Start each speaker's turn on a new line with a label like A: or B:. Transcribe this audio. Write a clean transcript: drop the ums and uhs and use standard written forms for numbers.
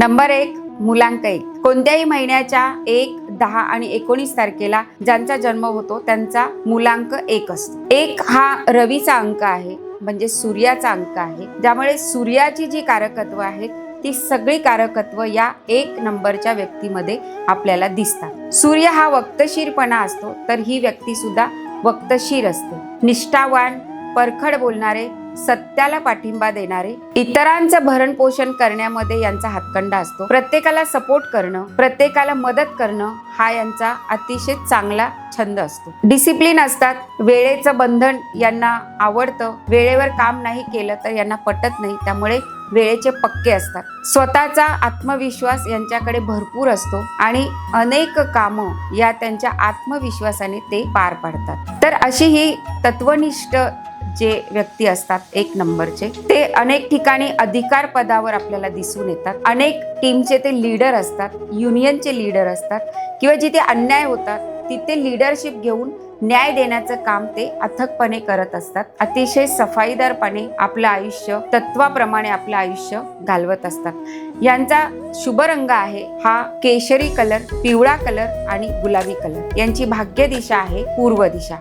A: Number 1, मुलांक 1. कोणत्याही महिन्याच्या 1, 10 आणि 19 तारखेला ज्यांचा जन्म होतो त्यांचा मुलांक 1 असतो. 1 हा रवीचा अंक आहे, म्हणजे सूर्याचा अंक आहे. त्यामुळे सूर्याची जी कारकत्व आहेत ती सगळी कारकत्व या 1 नंबरच्या व्यक्तीमध्ये आपल्याला दिसतात. सूर्य हा वक्तशीरपणा असतो, तर ही व्यक्ती सुद्धा वक्तशीर असते. निष्ठावान, परखड बोलणारे, सत्याला पाठिंबा देणारे, इतरांचं भरण पोषण करण्यामध्ये यांचा हातखंडा असतो. प्रत्येकाला सपोर्ट करणं, प्रत्येकाला मदत करणं हा यांचा अतिशय चांगला छंद असतो. डिसिप्लिन असतात, वेळेचं बंधन यांना आवडतं. वेळेवर काम नाही केलं तर यांना पटत नाही, त्यामुळे वेळेचे पक्के असतात. स्वतःचा आत्मविश्वास यांच्याकडे भरपूर असतो आणि अनेक कामं या त्यांच्या आत्मविश्वासाने ते पार पाडतात. तर अशी ही तत्वनिष्ठ जे व्यक्ती असतात 1 नंबरचे, ते अनेक ठिकाणी अधिकार पदावर आपल्याला दिसून येतात. अनेक टीमचे ते लीडर असतात, युनियनचे लीडर असतात, किंवा जिथे अन्याय होतात तिथे लीडरशिप घेऊन न्याय देण्याचं काम ते अथकपणे करत असतात. अतिशय सफाईदारपणे आपलं आयुष्य, तत्वाप्रमाणे आपलं आयुष्य घालवत असतात. यांचा शुभ रंग आहे हा केशरी कलर, पिवळा कलर आणि गुलाबी कलर. यांची भाग्य दिशा आहे पूर्व दिशा.